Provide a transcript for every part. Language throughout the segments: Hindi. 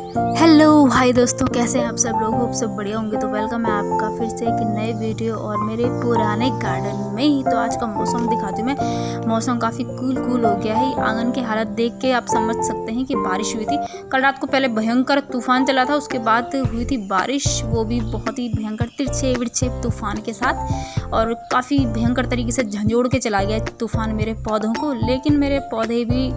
हेलो भाई दोस्तों, कैसे हैं आप सब लोग? होप सब बढ़िया होंगे। तो वेलकम है आपका फिर से एक नए वीडियो और मेरे पुराने गार्डन में ही। तो आज का मौसम दिखाती हूँ मैं। मौसम काफ़ी कूल हो गया है। आंगन की हालत देख के आप समझ सकते हैं कि बारिश हुई थी कल रात को। पहले भयंकर तूफान चला था, उसके बाद हुई थी बारिश, वो भी बहुत ही भयंकर तिरछे विरछे तूफान के साथ। और काफ़ी भयंकर तरीके से झंझोड़ के चला गया तूफान मेरे पौधों को। लेकिन मेरे पौधे भी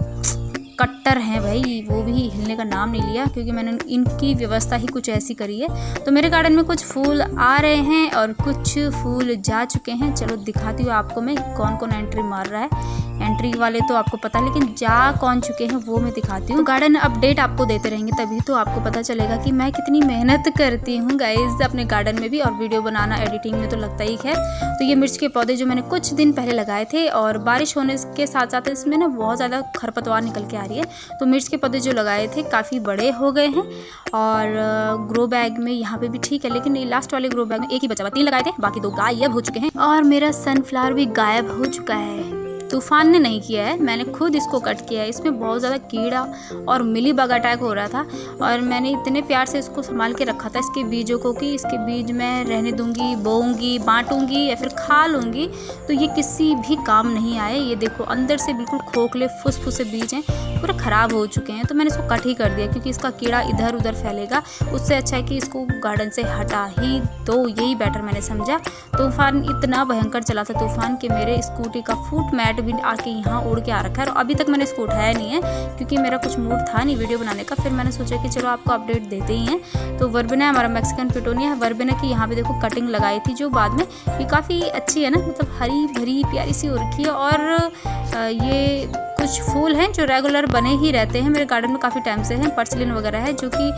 कट्टर हैं भाई, वो भी हिलने का नाम नहीं लिया, क्योंकि मैंने इनकी व्यवस्था ही कुछ ऐसी करी है। तो मेरे गार्डन में कुछ फूल आ रहे हैं और कुछ फूल जा चुके हैं। चलो दिखाती हूँ आपको मैं कौन कौन एंट्री मार रहा है। एंट्री वाले तो आपको पता, लेकिन जा कौन चुके हैं वो मैं दिखाती हूँ। तो गार्डन अपडेट आपको देते रहेंगे, तभी तो आपको पता चलेगा कि मैं कितनी मेहनत करती हूँ गाइस अपने गार्डन में भी। और वीडियो बनाना एडिटिंग में तो लगता ही है। तो ये मिर्च के पौधे जो मैंने कुछ दिन पहले लगाए थे, और बारिश होने के साथ साथ इसमें ना बहुत ज़्यादा खरपतवार निकल के आ रही है। तो मिर्च के पौधे जो लगाए थे काफ़ी बड़े हो गए हैं। और ग्रो बैग में यहाँ पे भी ठीक है, लेकिन ये लास्ट वाले ग्रो बैग में एक ही बचा हुआ। 3 लगाए थे, बाकी 2 गायब हो चुके हैं। और मेरा सनफ्लावर भी गायब हो चुका है। तूफान ने नहीं किया है, मैंने खुद इसको कट किया है। इसमें बहुत ज़्यादा कीड़ा और मिली बग अटैक हो रहा था, और मैंने इतने प्यार से इसको संभाल के रखा था इसके बीजों को, कि इसके बीज मैं रहने दूंगी, बोऊंगी, बांटूंगी या फिर खा लूँगी, तो ये किसी भी काम नहीं आए। ये देखो अंदर से बिल्कुल खोखले फुसफुसे बीज हैं, पूरे ख़राब हो चुके हैं। तो मैंने इसको कट ही कर दिया, क्योंकि इसका कीड़ा इधर उधर फैलेगा। उससे अच्छा है कि इसको गार्डन से हटा ही तो, यही बेटर मैंने समझा। तूफान इतना भयंकर चला था तूफान, कि मेरे स्कूटी का फुट मैट भी आके यहाँ उड़ के आ रखा है। और अभी तक मैंने इसको उठाया नहीं है, क्योंकि मेरा कुछ मूड था नहीं वीडियो बनाने का। फिर मैंने सोचा कि चलो आपको अपडेट देते ही हैं। तो वर्बेना हमारा मैक्सिकन पिटोनिया है। वर्बेना की यहाँ पे देखो कटिंग लगाई थी, जो बाद में ये काफ़ी अच्छी है ना, मतलब हरी भरी प्यारी सी हो रखी है। और ये कुछ फूल हैं जो रेगुलर बने ही रहते हैं मेरे गार्डन में काफ़ी टाइम से हैं। पर्सिलिन वगैरह है, जो कि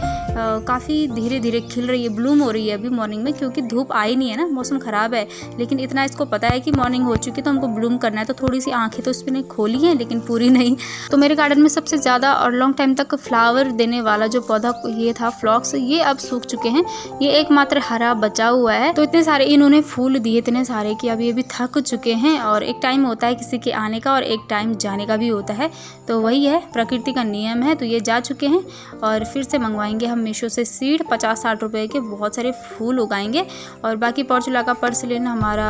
काफ़ी धीरे धीरे खिल रही है, ब्लूम हो रही है अभी मॉर्निंग में, क्योंकि धूप आई नहीं है ना, मौसम ख़राब है। लेकिन इतना इसको पता है कि मॉर्निंग हो चुकी है तो हमको ब्लूम करना है। तो थोड़ी सी आंखें तो इसमें खोली हैं, लेकिन पूरी नहीं। तो मेरे गार्डन में सबसे ज़्यादा और लॉन्ग टाइम तक फ्लावर देने वाला जो पौधा ये था, फ्लॉक्स, ये अब सूख चुके हैं। ये एकमात्र हरा बचा हुआ है। तो इतने सारे इन्होंने फूल दिए, इतने सारे, कि अभी थक चुके हैं। और एक टाइम होता है किसी के आने का और एक टाइम जाने का भी होता है। तो वही है, प्रकृति का नियम है। तो ये जा चुके हैं, और फिर से मंगवाएंगे हम मीशो से सीड 50-60 रुपए के, बहुत सारे फूल उगाएंगे। और बाकी पोर्चुला का पर्सिलिन, हमारा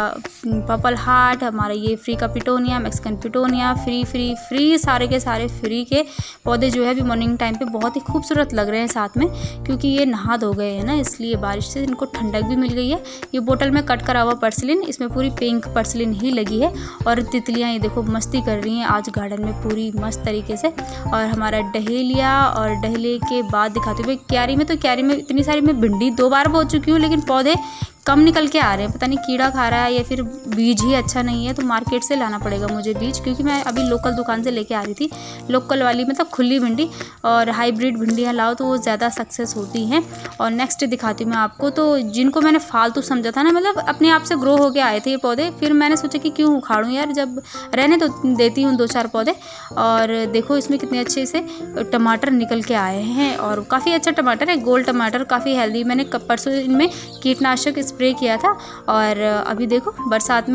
पर्पल हार्ट, हमारा ये फ्री का पिटोनिया, मैक्सिकन पिटोनिया, फ्री सारे के सारे फ्री के पौधे जो है अभी मॉर्निंग टाइम पे बहुत ही खूबसूरत लग रहे हैं साथ में, क्योंकि ये नहा धो गए हैं ना, इसलिए बारिश से इनको ठंडक भी मिल गई है। ये बोतल में कट करा हुआ पर्सिलिन, इसमें पूरी पिंक पर्सिलिन ही लगी है। और तितलियाँ ये देखो मस्ती कर रही हैं आज गार्डन में पूरी मस्त तरीके से। और हमारा डहेलिया, और डहेलिया के बाद दिखाते हुए क्यारी में। तो क्यारी में इतनी सारी मैं भिंडी 2 बार बो चुकी हूँ, लेकिन पौधे कम निकल के आ रहे हैं। पता नहीं कीड़ा खा रहा है या फिर बीज ही अच्छा नहीं है। तो मार्केट से लाना पड़ेगा मुझे बीज, क्योंकि मैं अभी लोकल दुकान से लेके आ रही थी। लोकल वाली मतलब खुली भिंडी, और हाइब्रिड भिंडियाँ लाओ तो वो ज़्यादा सक्सेस होती हैं। और नेक्स्ट दिखाती हूँ मैं आपको। तो जिनको मैंने फालतू समझा था ना, मतलब अपने आप से ग्रो होके आए थे ये पौधे, फिर मैंने सोचा कि क्यों उखाड़ूँ यार, जब रहने तो देती हूँ 2-4 पौधे। और देखो इसमें कितने अच्छे से टमाटर निकल के आए हैं, और काफ़ी अच्छा टमाटर है, गोल टमाटर, काफ़ी हेल्दी। मैंने परसों इनमें कीटनाशक स्प्रे किया था। और अभी देखो बरसात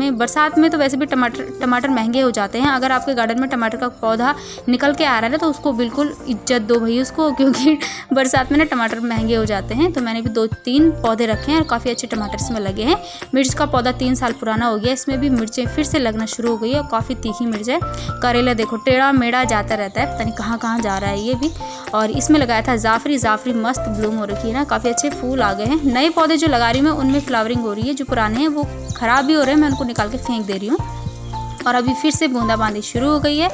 में तो वैसे भी टमाटर महंगे हो जाते हैं। अगर आपके गार्डन में टमाटर का पौधा निकल के आ रहा है ना, तो उसको बिल्कुल इज्जत दो भाई उसको, क्योंकि बरसात में ना टमाटर महंगे हो जाते हैं। तो मैंने भी 2-3 पौधे रखे हैं, और काफ़ी अच्छे टमाटर इसमें लगे हैं। मिर्च का पौधा 3 साल पुराना हो गया, इसमें भी मिर्चें फिर से लगना शुरू हो गई है, और काफ़ी तीखी मिर्च है। करेला देखो टेढ़ा मेढ़ा जाता रहता है, पता नहीं कहाँ जा रहा है ये भी। और इसमें लगाया था जाफरी मस्त ब्लूम हो रखी है ना, काफ़ी अच्छे फूल आ गए हैं। नए पौधे जो लगा रही हूँ मैं, उनमें फ्लावरिंग हो रही है। जो पुराने हैं वो ख़राब भी हो रहे हैं, मैं उनको निकाल के फेंक दे रही हूँ। और अभी फिर से बूंदाबांदी शुरू हो गई है,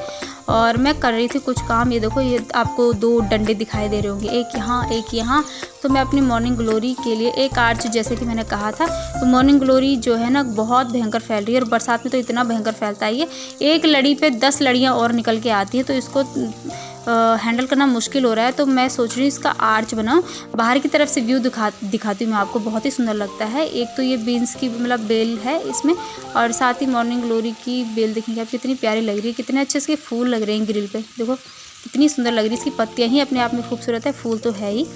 और मैं कर रही थी कुछ काम। ये देखो, ये आपको 2 डंडे दिखाई दे रहे होंगे, एक यहाँ एक यहाँ। तो मैं अपनी मॉर्निंग ग्लोरी के लिए एक आर्च, जैसे कि मैंने कहा था, तो मॉर्निंग ग्लोरी जो है ना बहुत भयंकर फैल रही है, और बरसात में तो इतना भयंकर फैलता है ये, एक लड़ी पे 10 लड़ियाँ और निकल के आती है। तो इसको हैंडल करना मुश्किल हो रहा है। तो मैं सोच रही हूँ इसका आर्च बनाऊँ। बाहर की तरफ से व्यू दिखाती हूँ मैं आपको, बहुत ही सुंदर लगता है। एक तो ये बीन्स की मतलब बेल है इसमें, और साथ ही मॉर्निंग ग्लोरी की बेल देखेंगे आप, कितनी प्यारी लग रही है, कितने अच्छे इसके फूल लग रहे हैं ग्रिल पे, देखो कितनी सुंदर लग रही है। इसकी पत्तियाँ ही अपने आप में खूबसूरत है, फूल तो है ही।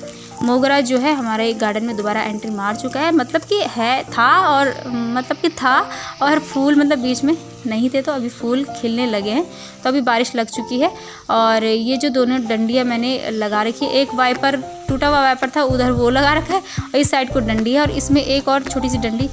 मोगरा जो है हमारे गार्डन में दोबारा एंट्री मार चुका है, मतलब कि था और फूल मतलब बीच में नहीं थे तो अभी फूल खिलने लगे हैं। तो अभी बारिश लग चुकी है और ये जो दोनों डंडियाँ मैंने लगा रखी है, एक वाइपर टूटा हुआ वाइपर था उधर वो लगा रखा है और इस साइड को डंडी है और इसमें एक और छोटी सी डंडी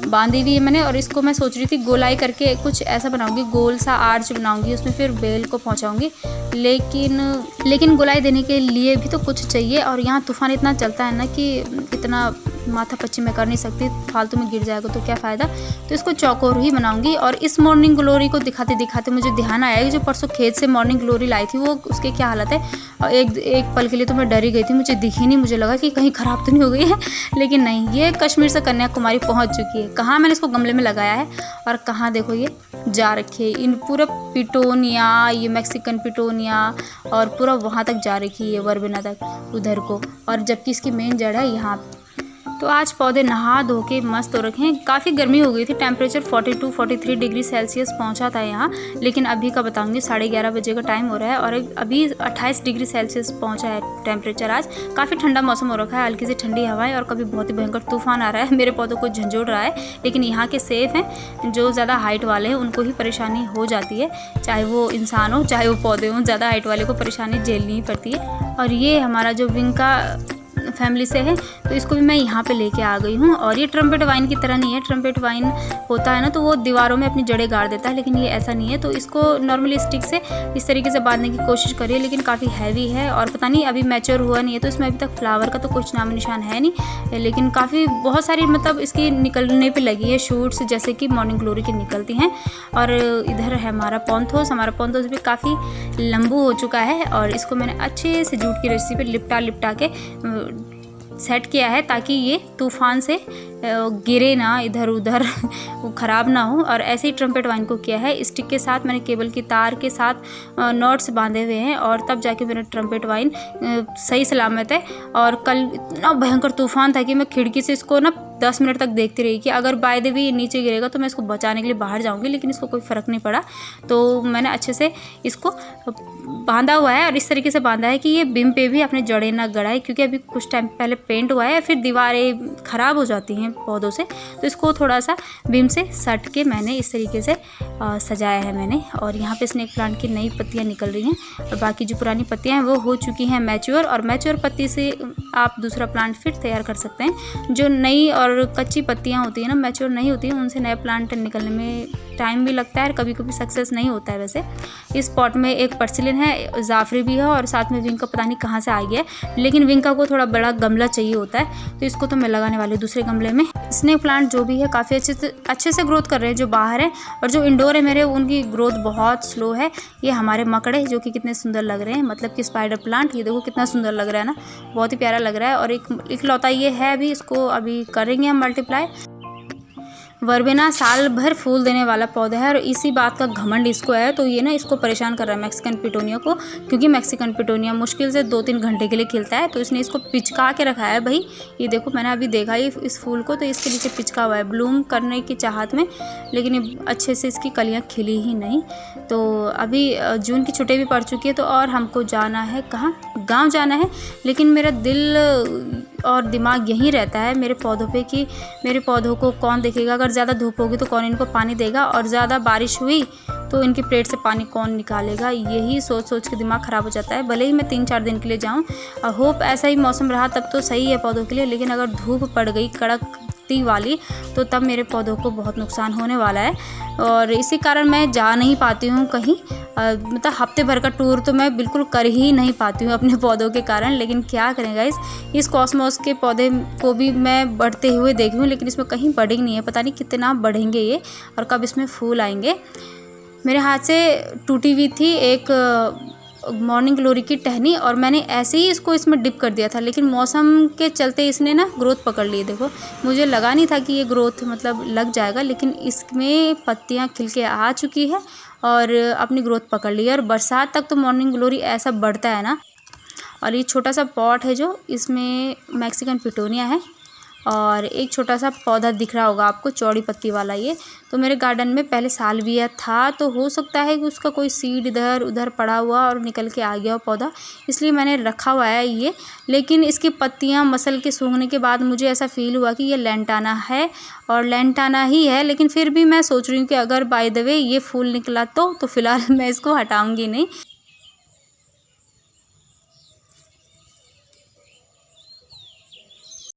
बांधी हुई है मैंने। और इसको मैं सोच रही थी गोलाई करके कुछ ऐसा बनाऊंगी, गोल सा आर्च बनाऊंगी, उसमें फिर बेल को पहुंचाऊंगी। लेकिन गोलाई देने के लिए भी तो कुछ चाहिए और यहाँ तूफान इतना चलता है ना कि इतना माथा पच्ची मैं कर नहीं सकती, फालतू में गिर जाएगा तो क्या फ़ायदा। तो इसको चौकोर ही बनाऊंगी। और इस मॉर्निंग ग्लोरी को दिखाते दिखाते मुझे ध्यान आया कि जो परसों खेत से मॉर्निंग ग्लोरी लाई थी वो उसके क्या हालत है। और एक पल के लिए तो मैं डरी गई थी, मुझे दिखी नहीं, मुझे लगा कि कहीं ख़राब तो नहीं हो गई है। लेकिन नहीं, ये कश्मीर से कन्याकुमारी पहुँच चुकी है। कहाँ मैंने इसको गमले में लगाया है और कहाँ देखो ये जा रखी है। इन पूरा पिटोनिया, ये मैक्सिकन पिटोनिया और पूरा वहाँ तक जा रखी है, वर्बेना तक उधर को, और जबकि इसकी मेन जड़ है यहाँ। तो आज पौधे नहा धो के मस्त हो रखे हैं। काफ़ी गर्मी हो गई थी, टेम्परेचर 42-43 डिग्री सेल्सियस पहुंचा था यहाँ। लेकिन अभी का बताऊंगी, 11:30 बजे का टाइम हो रहा है और अभी 28 डिग्री सेल्सियस पहुंचा है टेम्परेचर। आज काफ़ी ठंडा मौसम हो रखा है, हल्की सी ठंडी हवाएं और कभी बहुत ही भयंकर तूफान आ रहा है। मेरे पौधों को झंझोड़ रहा है, लेकिन यहाँ के सेफ हैं। जो ज़्यादा हाइट वाले हैं उनको ही परेशानी हो जाती है, चाहे वो इंसान हो चाहे वो पौधे हों, ज़्यादा हाइट वाले को परेशानी झेलनी ही पड़ती है। और ये हमारा जो विंग का फैमिली से है तो इसको भी मैं यहाँ पे लेके आ गई हूँ। और ये ट्रम्पेट वाइन की तरह नहीं है। ट्रम्पेट वाइन होता है ना तो वो दीवारों में अपनी जड़ें गाड़ देता है, लेकिन ये ऐसा नहीं है। तो इसको नॉर्मली स्टिक से इस तरीके से बांधने की कोशिश करिए, लेकिन काफ़ी हैवी है और पता नहीं अभी मैच्योर हुआ नहीं है, तो इसमें अभी तक फ्लावर का तो कुछ नाम निशान है नहीं। लेकिन काफ़ी बहुत सारी मतलब इसकी निकलने पर लगी है शूट्स, जैसे कि मॉर्निंग ग्लोरी की निकलती हैं। और इधर है हमारा पोंथोस भी काफ़ी लंबू हो चुका है और इसको मैंने अच्छे से जूट की रस्सी पर लिपटा के सेट किया है ताकि ये तूफान से गिरे ना इधर उधर, वो ख़राब ना हो। और ऐसे ही ट्रम्पेट वाइन को किया है, स्टिक के साथ मैंने केबल की तार के साथ नॉट्स बांधे हुए हैं और तब जाके मेरा ट्रम्पेट वाइन सही सलामत है। और कल इतना भयंकर तूफान था कि मैं खिड़की से इसको ना 10 मिनट तक देखती रही कि अगर बाय द वे ये नीचे गिरेगा तो मैं इसको बचाने के लिए बाहर जाऊंगी, लेकिन इसको कोई फ़र्क नहीं पड़ा। तो मैंने अच्छे से इसको बांधा हुआ है और इस तरीके से बांधा है कि ये बीम पे भी अपने जड़ें ना गड़ाए, क्योंकि अभी कुछ टाइम पहले पेंट हुआ है, फिर दीवारें ख़राब हो जाती हैं पौधों से। तो इसको थोड़ा सा बीम से सट के मैंने इस तरीके से सजाया है मैंने। और यहाँ पे स्नेक प्लांट की नई पत्तियाँ निकल रही हैं और बाकी जो पुरानी पत्तियाँ हैं वो हो चुकी हैं मैच्योर। और मैच्योर पत्ती से आप दूसरा प्लांट फिर तैयार कर सकते हैं। जो नई और कच्ची पत्तियाँ होती हैं ना, मैच्योर नहीं होती हैं, उनसे नया प्लांट निकलने में टाइम भी लगता है और कभी कभी सक्सेस नहीं होता है। वैसे इस पॉट में एक पर्सिलिन है, जाफरी भी है और साथ में विंका पता नहीं कहाँ से आ गया है, लेकिन विंका को थोड़ा बड़ा गमला चाहिए होता है, तो इसको तो मैं लगाने वाली हूँ दूसरे गमले में। स्नेक प्लांट जो भी है काफ़ी अच्छे से ग्रोथ कर रहे हैं जो बाहर है, और जो इंडोर है मेरे उनकी ग्रोथ बहुत स्लो है। ये हमारे मकड़े जो कि कितने सुंदर लग रहे हैं, मतलब कि स्पाइडर प्लांट, ये देखो कितना सुंदर लग रहा है ना, बहुत ही प्यारा लग रहा है। और एक लौता ये है अभी, इसको अभी करेंगे हम मल्टीप्लाई। वर्बेना साल भर फूल देने वाला पौधा है और इसी बात का घमंड इसको है, तो ये ना इसको परेशान कर रहा है मैक्सिकन पिटोनिया को, क्योंकि मैक्सिकन पिटोनिया मुश्किल से 2-3 घंटे के लिए खिलता है, तो इसने इसको पिचका के रखा है भाई। ये देखो मैंने अभी देखा ही इस फूल को, तो इसके नीचे पिचका हुआ है ब्लूम करने की चाहत में, लेकिन ये अच्छे से इसकी कलियाँ खिली ही नहीं। तो अभी जून की छुट्टी भी पड़ चुकी है, तो और हमको जाना है कहाँ, गाँव जाना है। लेकिन मेरा दिल और दिमाग यहीं रहता है मेरे पौधों पे कि मेरे पौधों को कौन देखेगा, अगर ज़्यादा धूप होगी तो कौन इनको पानी देगा, और ज़्यादा बारिश हुई तो इनके पेट से पानी कौन निकालेगा। यही सोच सोच के दिमाग ख़राब हो जाता है। भले ही मैं 3-4 दिन के लिए जाऊँ, होप ऐसा ही मौसम रहा तब तो सही है पौधों के लिए, लेकिन अगर धूप पड़ गई कड़कती वाली तो तब मेरे पौधों को बहुत नुकसान होने वाला है। और इसी कारण मैं जा नहीं पाती हूँ कहीं, मतलब हफ्ते भर का टूर तो मैं बिल्कुल कर ही नहीं पाती हूँ अपने पौधों के कारण। लेकिन क्या करें गाइस, इस कॉस्मोस के पौधे को भी मैं बढ़ते हुए देखी हूँ, लेकिन इसमें कहीं बढ़ेंगे नहीं है, पता नहीं कितना बढ़ेंगे ये और कब इसमें फूल आएंगे। मेरे हाथ से टूटी हुई थी एक मॉर्निंग ग्लोरी की टहनी और मैंने ऐसे ही इसको इसमें डिप कर दिया था, लेकिन मौसम के चलते इसने ना ग्रोथ पकड़ ली। देखो मुझे लगा नहीं था कि ये ग्रोथ मतलब लग जाएगा, लेकिन इसमें पत्तियां खिल के आ चुकी है और अपनी ग्रोथ पकड़ ली है। और बरसात तक तो मॉर्निंग ग्लोरी ऐसा बढ़ता है ना। और ये छोटा सा पॉट है जो इसमें मैक्सिकन पिटोनिया है और एक छोटा सा पौधा दिख रहा होगा आपको, चौड़ी पत्ती वाला। ये तो मेरे गार्डन में पहले सालविया था, तो हो सकता है कि उसका कोई सीड इधर उधर पड़ा हुआ और निकल के आ गया हो पौधा, इसलिए मैंने रखा हुआ है ये। लेकिन इसकी पत्तियां मसल के सूखने के बाद मुझे ऐसा फील हुआ कि ये लेंटाना है, और लेंटाना ही है। लेकिन फिर भी मैं सोच रही हूँ कि अगर बाय द वे ये फूल निकला तो फ़िलहाल मैं इसको हटाऊँगी नहीं,